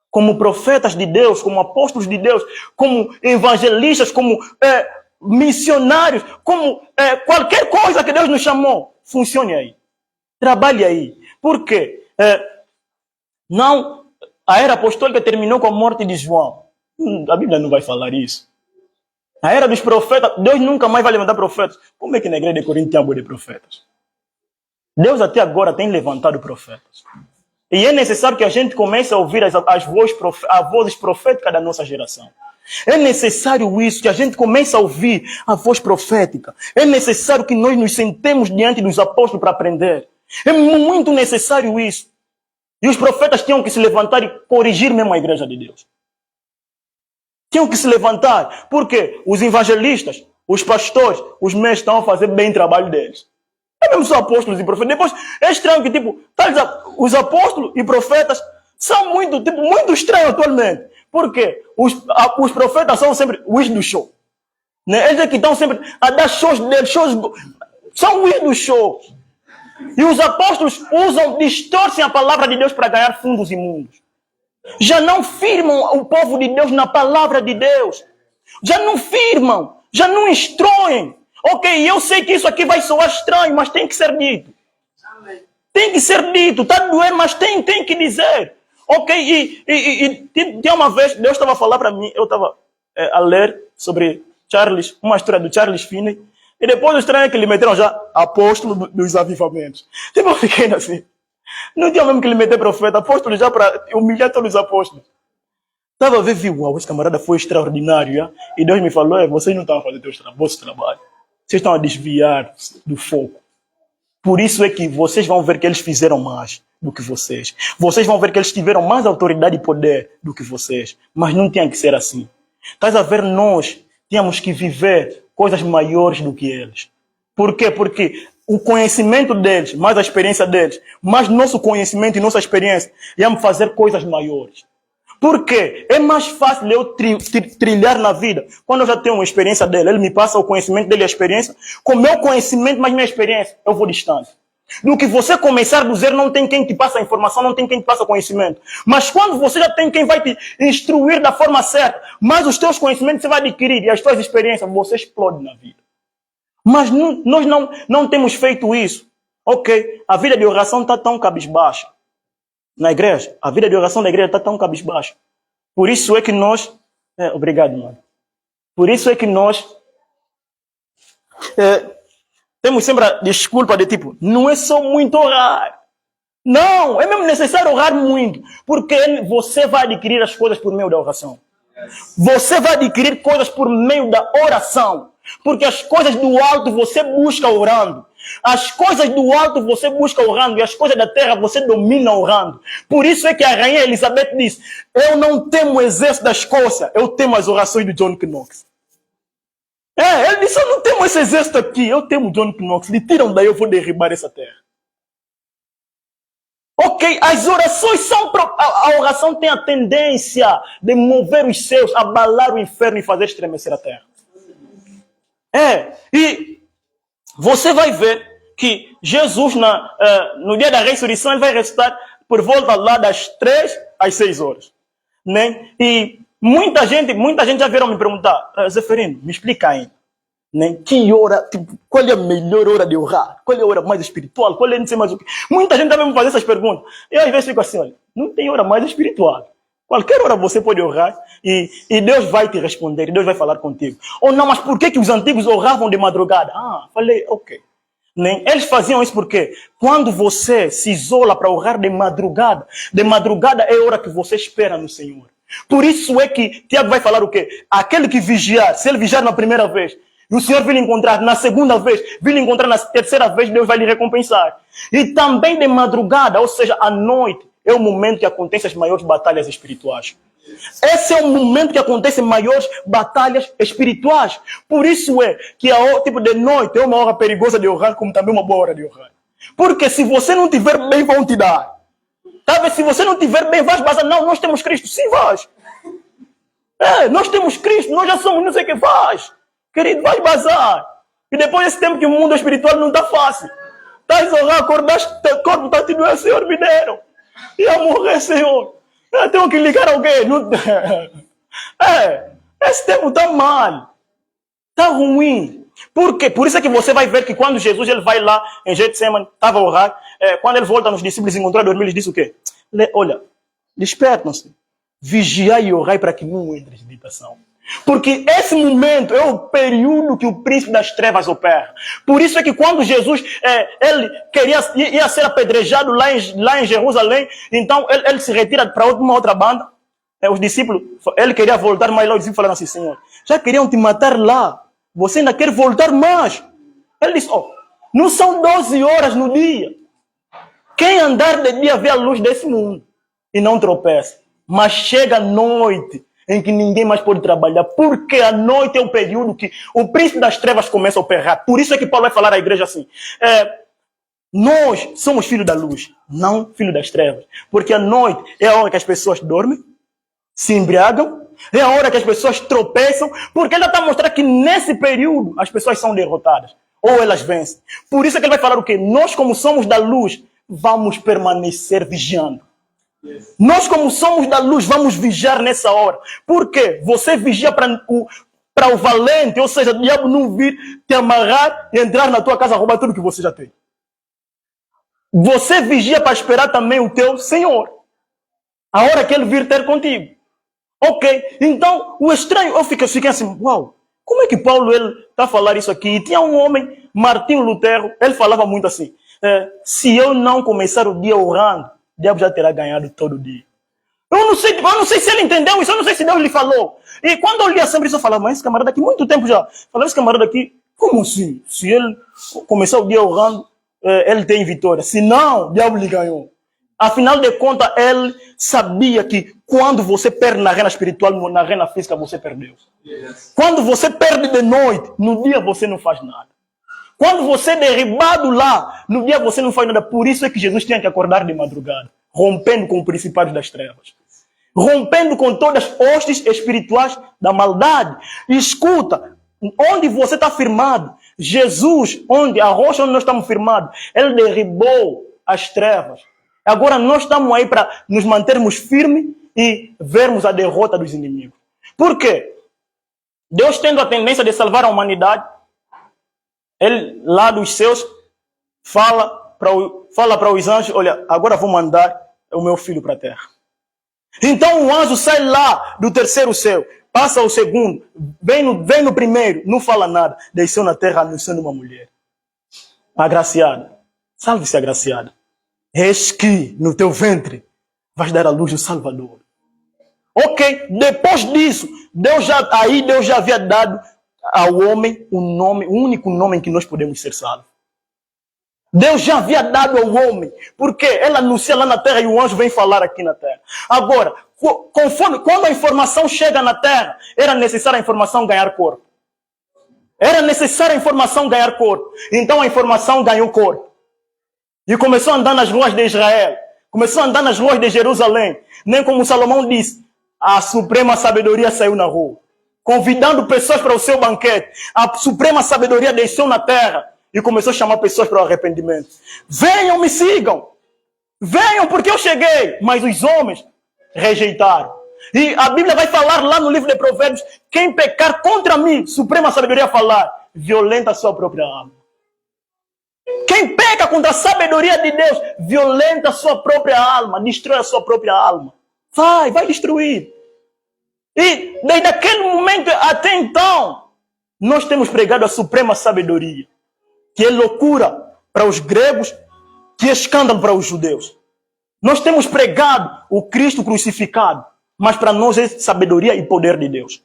Como profetas de Deus, como apóstolos de Deus, como evangelistas, como missionários, como qualquer coisa que Deus nos chamou. Funcione aí. Trabalhe aí. Por quê? A era apostólica terminou com a morte de João. A Bíblia não vai falar isso. A era dos profetas, Deus nunca mais vai levantar profetas. Como é que na igreja de Corinto tem amor de profetas? Deus até agora tem levantado profetas. E é necessário que a gente comece a ouvir as vozes proféticas da nossa geração. É necessário isso, que a gente comece a ouvir a voz profética. É necessário que nós nos sentemos diante dos apóstolos para aprender. É muito necessário isso. E os profetas tinham que se levantar e corrigir mesmo a igreja de Deus. Tinham que se levantar. Porque os evangelistas, os pastores, os mestres estão a fazer bem o trabalho deles. É mesmo só apóstolos e profetas. Depois, é estranho que, os apóstolos e profetas são muito estranhos atualmente. Por quê? Os profetas são sempre os do show. Né? Eles é que estão sempre a dar shows deles, são os do show. E os apóstolos distorcem a palavra de Deus para ganhar fundos imundos. Já não firmam o povo de Deus na palavra de Deus. Já não firmam, já não instruem. Ok, eu sei que isso aqui vai soar estranho, mas tem que ser dito. Amém. Tem que ser dito, está a doer, mas tem que dizer. Ok, e tem uma vez, Deus estava a falar para mim, eu estava a ler sobre uma história do Charles Finney, e depois o estranho é que lhe meteram já apóstolo dos avivamentos. Tipo, eu fiquei assim, não tinha mesmo que lhe meter profeta, apóstolo já para humilhar todos os apóstolos. Estava a ver, uau, esse camarada foi extraordinário, já? E Deus me falou, vocês não estão a fazer vosso trabalho. Vocês estão a desviar do foco. Por isso é que vocês vão ver que eles fizeram mais do que vocês. Vocês vão ver que eles tiveram mais autoridade e poder do que vocês. Mas não tinha que ser assim. Estás a ver, nós tínhamos que viver coisas maiores do que eles. Por quê? Porque o conhecimento deles, mais a experiência deles, mais nosso conhecimento e nossa experiência, iam fazer coisas maiores. Por quê? É mais fácil eu trilhar na vida quando eu já tenho uma experiência dele. Ele me passa o conhecimento dele e a experiência. Com meu conhecimento, mais minha experiência, eu vou distante. Do que você começar do zero, não tem quem te passa a informação, não tem quem te passa o conhecimento. Mas quando você já tem quem vai te instruir da forma certa, mas os teus conhecimentos você vai adquirir e as tuas experiências, você explode na vida. Mas nós não temos feito isso. Ok, a vida de oração está tão cabisbaixa. Na igreja, a vida de oração da igreja está tão cabisbaixa. Por isso é que nós... obrigado, mano. Por isso é que nós... temos sempre a desculpa de tipo, não é só muito orar. Não, é mesmo necessário orar muito. Porque você vai adquirir as coisas por meio da oração. Você vai adquirir coisas por meio da oração. Porque as coisas do alto você busca orando. As coisas do alto você busca orando. E as coisas da terra você domina orando. Por isso é que a rainha Elizabeth diz, eu não temo o exército da Escócia, eu temo as orações de John Knox. Ele disse, eu não temo esse exército aqui, eu temo John Knox. Me tiram daí, eu vou derribar essa terra. Ok, as orações são... A oração tem a tendência de mover os céus, abalar o inferno e fazer estremecer a terra. E você vai ver que Jesus, no dia da ressurreição, ele vai ressuscitar por volta lá das 3 às 6 horas. Né? E muita gente já vieram me perguntar, Zeferino, me explica ainda. Né? Que hora, qual é a melhor hora de orar? Qual é a hora mais espiritual? Qual é não sei mais o que? Muita gente também me faz essas perguntas. E às vezes fico assim, olha, não tem hora mais espiritual. Qualquer hora você pode orar e Deus vai te responder, e Deus vai falar contigo. Ou não, mas por que os antigos oravam de madrugada? Falei, ok. Né? Eles faziam isso porque quando você se isola para orar de madrugada é a hora que você espera no Senhor. Por isso é que Tiago vai falar o quê? Aquele que vigiar, se ele vigiar na primeira vez, e o Senhor vai lhe encontrar na segunda vez, vai lhe encontrar na terceira vez, Deus vai lhe recompensar. E também de madrugada, ou seja, à noite, é o momento que acontecem as maiores batalhas espirituais. Esse é o momento que acontecem maiores batalhas espirituais. Por isso é que de noite é uma hora perigosa de orar, como também uma boa hora de orar. Porque se você não estiver bem, vão te dar. Talvez se você não estiver bem, vais bazar. Não, nós temos Cristo. Sim, vais. Nós temos Cristo, nós já somos, não sei o que faz. Querido, vais bazar. E depois desse tempo que o mundo espiritual não está fácil. Estás a orar, acordaste, teu corpo está te doendo, Senhor, me deram. E a morrer, Senhor. Eu tenho que ligar alguém. Esse tempo está mal. Está ruim. Por quê? Por isso é que você vai ver que quando Jesus ele vai lá em Getsemane, estava a orar, quando ele volta nos discípulos e encontrou a dormir, ele disse o quê? Olha, despertam-se. Vigiai e orai para que não entreis em tentação. Porque esse momento é o período que o príncipe das trevas opera. Por isso é que quando Jesus ele ia ser apedrejado lá em Jerusalém, então ele se retira para uma outra banda. Os discípulos, ele queria voltar, mas lá os discípulos falaram assim: Senhor, já queriam te matar lá, você ainda quer voltar mais? Ele disse: não são 12 horas no dia. Quem andar de dia vê a luz desse mundo e não tropeça. Mas chega a noite em que ninguém mais pode trabalhar, porque a noite é o período que o príncipe das trevas começa a operar. Por isso é que Paulo vai falar à igreja assim: nós somos filhos da luz, não filhos das trevas. Porque a noite é a hora que as pessoas dormem, se embriagam, é a hora que as pessoas tropeçam, porque ele está mostrando que nesse período as pessoas são derrotadas, ou elas vencem. Por isso é que ele vai falar o quê? Nós, como somos da luz, vamos permanecer vigiando. Nós, como somos da luz, vamos vigiar nessa hora. Por quê? Você vigia para o valente, ou seja, o diabo não vir te amarrar e entrar na tua casa, roubar tudo que você já tem. Você vigia para esperar também o teu Senhor, a hora que ele vir ter contigo. Ok, então o estranho, eu fiquei assim: uau, como é que Paulo está a falar isso aqui? E tinha um homem, Martinho Lutero, ele falava muito assim: se eu não começar o dia orando, o diabo já terá ganhado todo dia. Eu não sei se ele entendeu isso, eu não sei se Deus lhe falou. E quando eu lia sempre isso, eu falava: mas esse camarada aqui, muito tempo já, falava: esse camarada aqui, como assim? Se ele começar o dia orando, ele tem vitória. Se não, o diabo lhe ganhou. Afinal de contas, ele sabia que quando você perde na arena espiritual, na arena física, você perdeu. Yes. Quando você perde de noite, no dia você não faz nada. Quando você é derribado lá, no dia você não faz nada. Por isso é que Jesus tinha que acordar de madrugada, rompendo com o principado das trevas, rompendo com todas as hostes espirituais da maldade. E escuta, onde você está firmado, Jesus, a rocha onde nós estamos firmados, ele derribou as trevas. Agora nós estamos aí para nos mantermos firmes e vermos a derrota dos inimigos. Por quê? Deus, tendo a tendência de salvar a humanidade, ele lá dos céus fala para os anjos: olha, agora vou mandar o meu filho para a terra. Então o anjo sai lá do terceiro céu, passa o segundo, vem no primeiro, não fala nada, desceu na terra anunciando uma mulher agraciada. Salve-se, agraciada. Eis que no teu ventre vais dar à luz o Salvador. Ok, depois disso, Deus já havia dado ao homem o único nome em que nós podemos ser salvos. Deus já havia dado ao homem, porque ele anuncia lá na terra e o anjo vem falar aqui na terra. Agora, quando a informação chega na terra, era necessária a informação ganhar corpo. Era necessária a informação ganhar corpo. Então a informação ganhou corpo. E começou a andar nas ruas de Israel. Começou a andar nas ruas de Jerusalém. Nem como Salomão disse, a suprema sabedoria saiu na rua, convidando pessoas para o seu banquete. A suprema sabedoria desceu na terra e começou a chamar pessoas para o arrependimento. Venham, me sigam. Venham, porque eu cheguei. Mas os homens rejeitaram. E a Bíblia vai falar lá no livro de Provérbios: quem pecar contra mim, suprema sabedoria falar, violenta a sua própria alma. Quem peca contra a sabedoria de Deus, violenta a sua própria alma, destrói a sua própria alma. Vai destruir. E desde aquele momento até então, nós temos pregado a suprema sabedoria, que é loucura para os gregos, que é escândalo para os judeus. Nós temos pregado o Cristo crucificado, mas para nós é sabedoria e poder de Deus.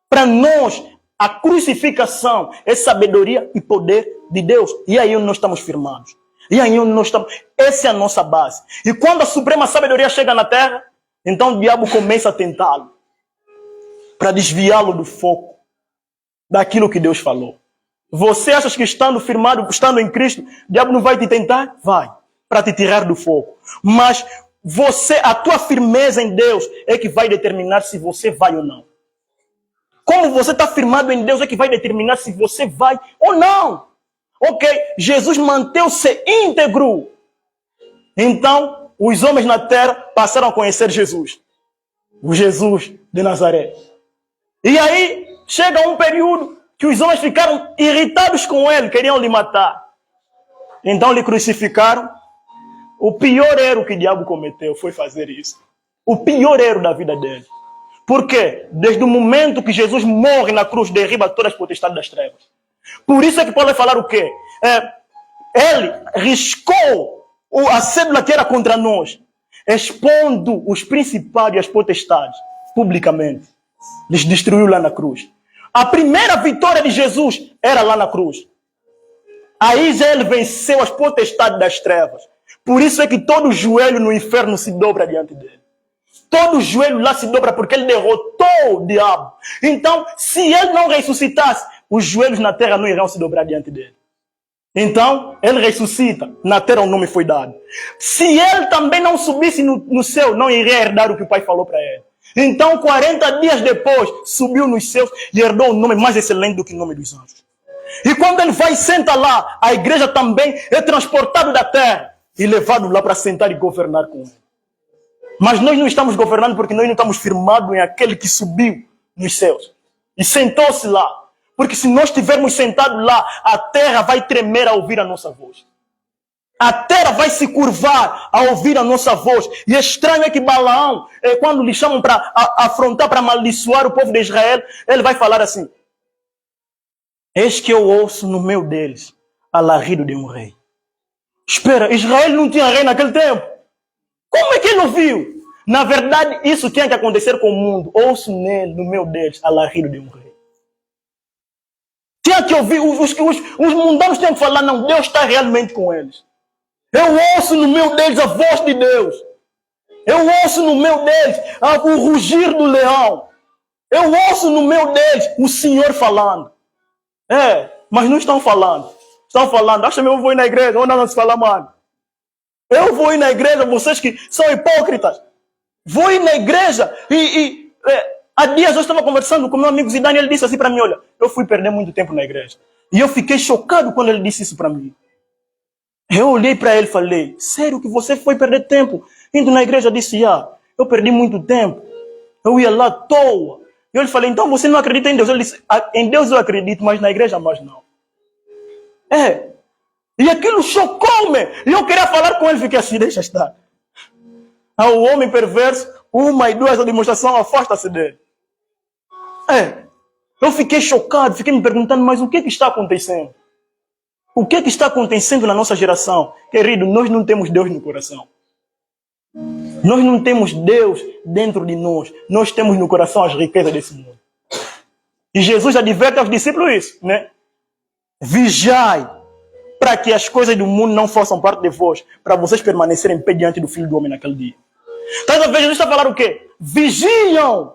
Para nós, a crucificação é sabedoria e poder de Deus. E aí nós estamos firmados. E aí nós estamos. Essa é a nossa base. E quando a suprema sabedoria chega na terra, então o diabo começa a tentá-lo, para desviá-lo do foco, daquilo que Deus falou. Você acha que estando firmado, estando em Cristo, o diabo não vai te tentar? Vai, para te tirar do foco. Mas a tua firmeza em Deus é que vai determinar se você vai ou não. Como você está firmado em Deus é que vai determinar se você vai ou não. Ok, Jesus manteve-se íntegro. Então, os homens na terra passaram a conhecer Jesus. O Jesus de Nazaré. E aí, chega um período que os homens ficaram irritados com ele, queriam lhe matar. Então, lhe crucificaram. O pior erro que o diabo cometeu foi fazer isso. O pior erro da vida dele. Por quê? Desde o momento que Jesus morre na cruz, derriba todas as potestades das trevas. Por isso é que Paulo vai falar o quê? Ele riscou a cédula que era contra nós, expondo os principados e as potestades publicamente. Lhes destruiu lá na cruz. A primeira vitória de Jesus era lá na cruz. Aí já ele venceu as potestades das trevas. Por isso é que todo joelho no inferno se dobra diante dele. Todo joelho lá se dobra porque ele derrotou o diabo. Então, se ele não ressuscitasse, os joelhos na terra não irão se dobrar diante dele. Então, ele ressuscita. Na terra o nome foi dado. Se ele também não subisse no céu, não iria herdar o que o Pai falou para ele. Então, 40 dias depois, subiu nos céus e herdou um nome mais excelente do que o nome dos anjos. E quando ele vai e senta lá, a igreja também é transportada da terra e levado lá para sentar e governar com ele. Mas nós não estamos governando porque nós não estamos firmados em aquele que subiu nos céus e sentou-se lá. Porque se nós estivermos sentados lá, a terra vai tremer a ouvir a nossa voz. A terra vai se curvar a ouvir a nossa voz. E estranho é que Balaão, quando lhe chamam para afrontar, para amaldiçoar o povo de Israel, ele vai falar assim: eis que eu ouço no meio deles alarido de um rei. Espera, Israel não tinha rei naquele tempo? Como é que ele não viu? Na verdade, isso tinha que acontecer com o mundo. Ouço nele, no meio deles, alarido de um rei. Tinha que ouvir, os mundanos tinham que falar: não, Deus está realmente com eles. Eu ouço no meio deles a voz de Deus. Eu ouço no meio deles o rugir do leão. Eu ouço no meio deles o Senhor falando. Mas não estão falando. Estão falando: acha mesmo eu vou ir na igreja? Ou não se fala, mano? Eu vou ir na igreja, vocês que são hipócritas. Vou ir na igreja há dias eu estava conversando com meu amigo Zidane, ele disse assim para mim: olha, eu fui perder muito tempo na igreja. E eu fiquei chocado quando ele disse isso para mim. Eu olhei para ele e falei: sério que você foi perder tempo indo na igreja? Eu disse: eu perdi muito tempo. Eu ia lá à toa. E eu lhe falei: então você não acredita em Deus? Ele disse: em Deus eu acredito, mas na igreja mais não. E aquilo chocou-me. E eu queria falar com ele, fiquei assim: deixa estar. O homem perverso, 1 e 2 a demonstração, afasta-se dele. Eu fiquei chocado, fiquei me perguntando: mas o que está acontecendo? O que está acontecendo na nossa geração? Querido, nós não temos Deus no coração. Nós não temos Deus dentro de nós. Nós temos no coração as riquezas desse mundo. E Jesus adverte aos discípulos isso, né? Vigiai, para que as coisas do mundo não façam parte de vós, para vocês permanecerem em pé diante do Filho do Homem naquele dia. Então, Jesus está falando o quê? Vigiam,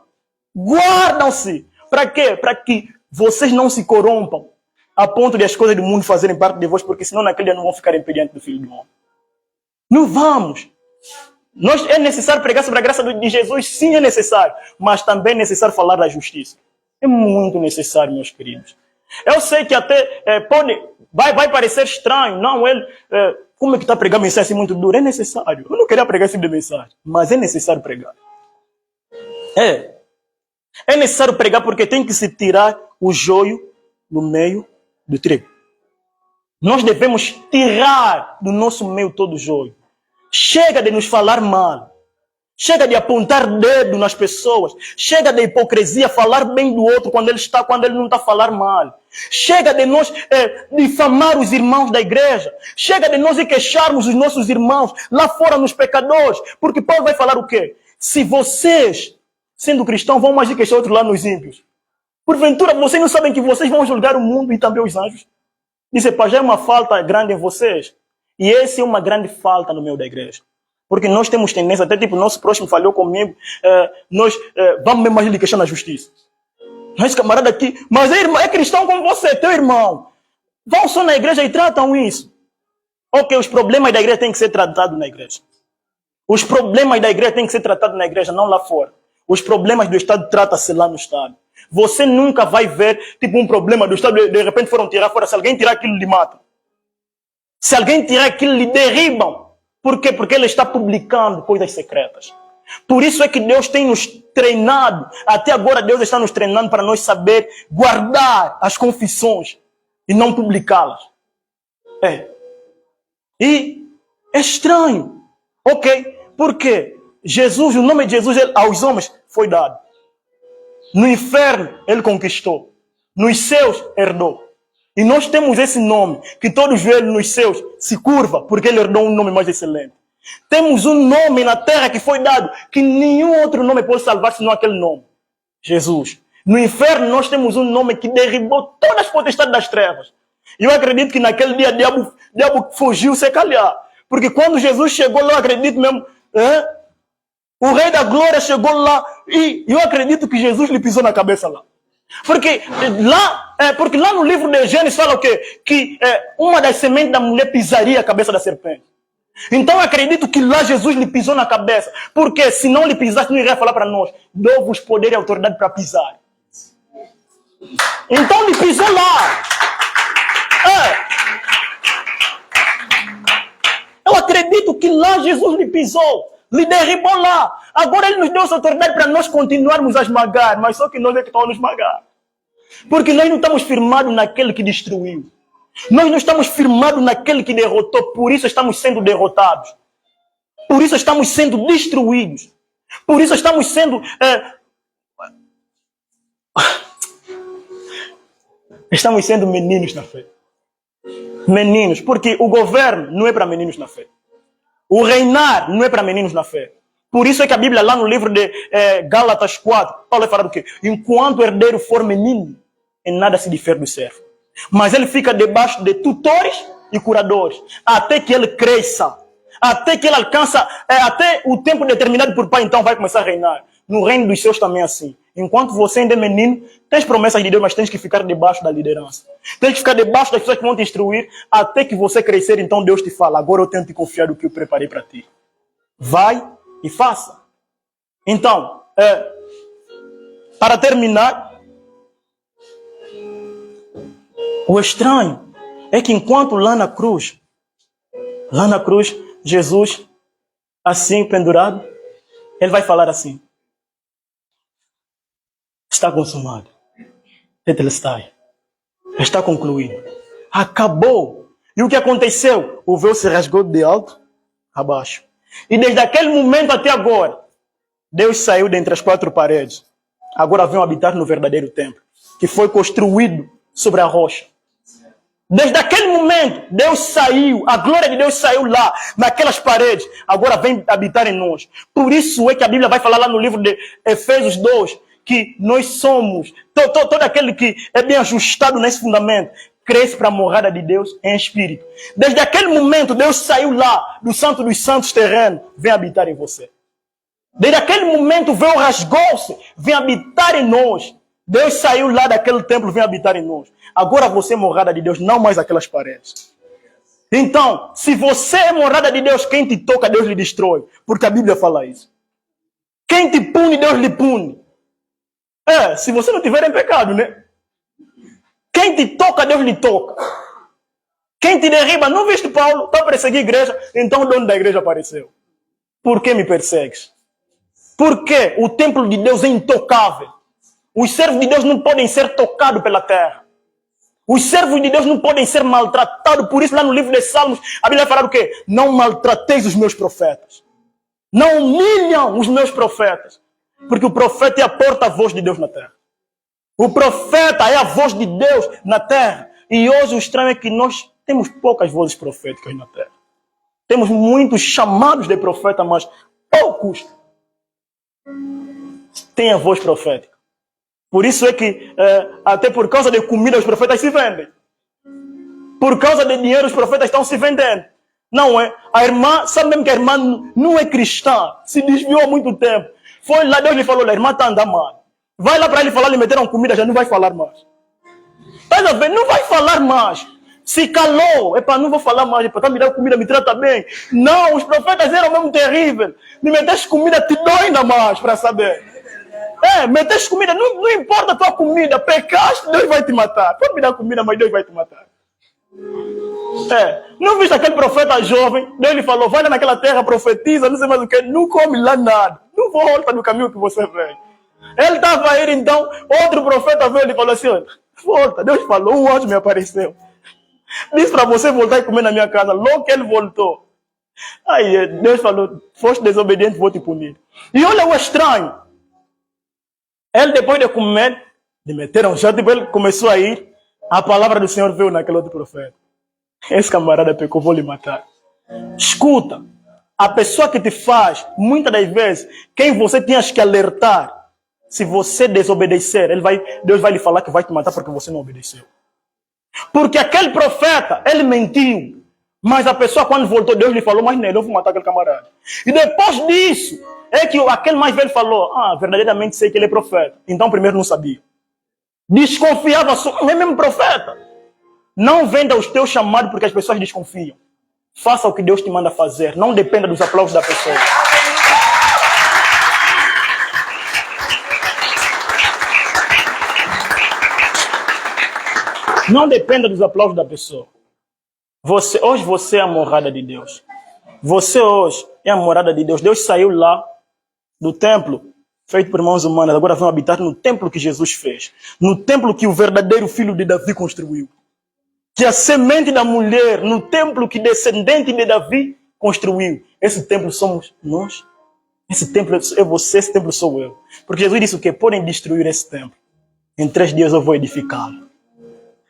guardam-se. Para quê? Para que vocês não se corrompam a ponto de as coisas do mundo fazerem parte de vós, porque senão naquele dia não vão ficar em pé diante do Filho do Homem. Não vamos. É necessário pregar sobre a graça de Jesus? Sim, é necessário. Mas também é necessário falar da justiça. É muito necessário, meus queridos. Eu sei que até vai parecer estranho. Não, como é que está a pregar mensagem assim muito dura? É necessário. Eu não queria pregar esse tipo de mensagem, mas é necessário pregar. É necessário pregar porque tem que se tirar o joio do meio do trigo. Nós devemos tirar do nosso meio todo o joio. Chega de nos falar mal. Chega de apontar dedo nas pessoas. Chega de hipocrisia, falar bem do outro quando ele não está a falar mal. Chega de nós difamar os irmãos da igreja. Chega de nós queixarmos os nossos irmãos lá fora nos pecadores. Porque Paulo vai falar o quê? Se vocês, sendo cristãos, vão mais queixar outros lá nos ímpios, porventura vocês não sabem que vocês vão julgar o mundo e também os anjos? Disse: já é uma falta grande em vocês. E essa é uma grande falta no meio da igreja. Porque nós temos tendência, até tipo, nosso próximo falhou comigo, nós vamos mesmo mais lhe queixar na justiça. Mas camarada aqui, mas é cristão como você, teu irmão. Vão só na igreja e tratam isso. Ok, os problemas da igreja têm que ser tratados na igreja. Os problemas da igreja têm que ser tratados na igreja, não lá fora. Os problemas do Estado tratam-se lá no Estado. Você nunca vai ver, tipo, um problema do Estado, de repente foram tirar fora. Se alguém tirar aquilo, lhe matam. Se alguém tirar aquilo, lhe derribam. Por quê? Porque ele está publicando coisas secretas. Por isso é que Deus tem nos treinado. Até agora Deus está nos treinando para nós saber guardar as confissões e não publicá-las. E é estranho. Ok? Por quê? Jesus, o nome de Jesus aos homens foi dado. No inferno, ele conquistou. Nos céus, herdou. E nós temos esse nome, que todo joelho nos céus se curva, porque ele herdou um nome mais excelente. Temos um nome na terra que foi dado, que nenhum outro nome pode salvar senão aquele nome. Jesus. No inferno, nós temos um nome que derribou todas as potestades das trevas. E eu acredito que naquele dia, diabo fugiu se calhar. Porque quando Jesus chegou lá, eu acredito mesmo, o Rei da Glória chegou lá, e eu acredito que Jesus lhe pisou na cabeça lá. Porque lá no livro de Gênesis fala o quê? Que uma das sementes da mulher pisaria a cabeça da serpente. Então eu acredito que lá Jesus lhe pisou na cabeça. Porque se não lhe pisasse, não iria falar para nós: dou-vos poder e autoridade para pisar. Então lhe pisou lá. Eu acredito que lá Jesus lhe pisou, lhe derribou lá. Agora ele nos deu essa autoridade para nós continuarmos a esmagar, mas só que nós é que estamos a esmagar. Porque nós não estamos firmados naquele que destruiu. Nós não estamos firmados naquele que derrotou, por isso estamos sendo derrotados. Por isso estamos sendo destruídos. Por isso estamos sendo... Estamos sendo meninos na fé. Meninos, porque o governo não é para meninos na fé. O reinar não é para meninos na fé. Por isso é que a Bíblia, lá no livro de Gálatas 4, Paulo vai falar do quê? Enquanto o herdeiro for menino, em nada se difere do servo. Mas ele fica debaixo de tutores e curadores, até que ele cresça, até que ele alcança, até o tempo determinado por pai, então vai começar a reinar. No reino dos céus também é assim. Enquanto você ainda é menino, tens promessas de Deus, mas tens que ficar debaixo da liderança. Tens que ficar debaixo das pessoas que vão te instruir, até que você crescer, então Deus te fala: agora eu tenho que confiar no que eu preparei para ti. Vai e faça. Então, para terminar, o estranho é que enquanto lá na cruz, Jesus, assim pendurado, ele vai falar assim: está consumado. Tetelestai. Está concluído. Acabou. E o que aconteceu? O véu se rasgou de alto a baixo. E desde aquele momento até agora, Deus saiu dentre as quatro paredes. Agora vem habitar no verdadeiro templo, que foi construído sobre a rocha. Desde aquele momento, Deus saiu, a glória de Deus saiu lá, naquelas paredes. Agora vem habitar em nós. Por isso é que a Bíblia vai falar lá no livro de Efésios 2, que nós somos, todo aquele que é bem ajustado nesse fundamento, cresce para a morada de Deus em espírito. Desde aquele momento, Deus saiu lá, do santo dos santos terreno, vem habitar em você. Desde aquele momento, o véu rasgou-se, vem habitar em nós. Deus saiu lá daquele templo, vem habitar em nós. Agora você é morada de Deus, não mais aquelas paredes. Então, se você é morada de Deus, quem te toca, Deus lhe destrói. Porque a Bíblia fala isso. Quem te pune, Deus lhe pune. Se você não tiver em pecado, né? Quem te toca, Deus lhe toca. Quem te derriba, não viste Paulo? Está a perseguir a igreja, então o dono da igreja apareceu. Por que me persegues? Porque o templo de Deus é intocável. Os servos de Deus não podem ser tocados pela terra. Os servos de Deus não podem ser maltratados. Por isso, lá no livro de Salmos, a Bíblia vai falar o quê? Não maltrateis os meus profetas. Não humilham os meus profetas. Porque o profeta é a porta-voz de Deus na terra. O profeta é a voz de Deus na terra. E hoje o estranho é que nós temos poucas vozes proféticas na terra. Temos muitos chamados de profeta, mas poucos têm a voz profética. Por isso é que, até por causa de comida, os profetas se vendem. Por causa de dinheiro, os profetas estão se vendendo. Não é? A irmã, sabe mesmo que a irmã não é cristã, se desviou há muito tempo. Foi lá, Deus lhe falou: a irmã está andando mal. Vai lá para ele falar, lhe meteram comida, já não vai falar mais. Está a ver? Não vai falar mais. Se calou. Não vou falar mais. Está me dando comida, me trata bem. Não, os profetas eram mesmo terríveis. Me meteste comida, te dói ainda mais para saber. Meteste comida, não importa a tua comida. Pecaste, Deus vai te matar. Pode me dar comida, mas Deus vai te matar. Não viste aquele profeta jovem? Deus lhe falou: vai lá naquela terra, profetiza, não sei mais o que. Não come lá nada. Não volta no caminho que você veio. Ele estava a ir, então, outro profeta veio e falou assim: olha, volta. Deus falou, um anjo me apareceu. Disse para você voltar e comer na minha casa. Logo que ele voltou. Aí Deus falou: foste desobediente, vou te punir. E olha o estranho. Ele, depois de comer, de meter um chão, tipo, ele começou a ir. A palavra do Senhor veio naquele outro profeta. Esse camarada pecou, vou lhe matar. Escuta, a pessoa que te faz, muitas das vezes, quem você tinha que alertar, se você desobedecer, Deus vai lhe falar que vai te matar porque você não obedeceu. Porque aquele profeta, ele mentiu. Mas a pessoa, quando voltou, Deus lhe falou, mas nele, eu vou matar aquele camarada. E depois disso, é que aquele mais velho falou, verdadeiramente sei que ele é profeta. Então, primeiro não sabia. Desconfiava só, não é mesmo profeta. Não venda os teus chamados porque as pessoas desconfiam. Faça o que Deus te manda fazer. Não dependa dos aplausos da pessoa. Não dependa dos aplausos da pessoa. Hoje você é a morada de Deus. Você hoje é a morada de Deus. Deus saiu lá do templo, feito por mãos humanas. Agora vão habitar no templo que Jesus fez. No templo que o verdadeiro filho de Davi construiu. Que a semente da mulher, no templo que descendente de Davi construiu. Esse templo somos nós. Esse templo é você, esse templo sou eu. Porque Jesus disse o quê? Podem destruir esse templo. Em 3 dias eu vou edificá-lo.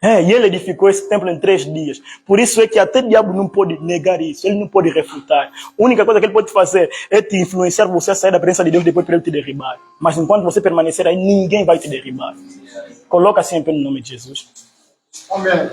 E ele edificou esse templo em 3 dias. Por isso é que até o diabo não pode negar isso. Ele não pode refutar. A única coisa que ele pode fazer é te influenciar você a sair da presença de Deus depois para ele te derribar. Mas enquanto você permanecer aí, ninguém vai te derribar. Coloca assim em pé no nome de Jesus. Amém.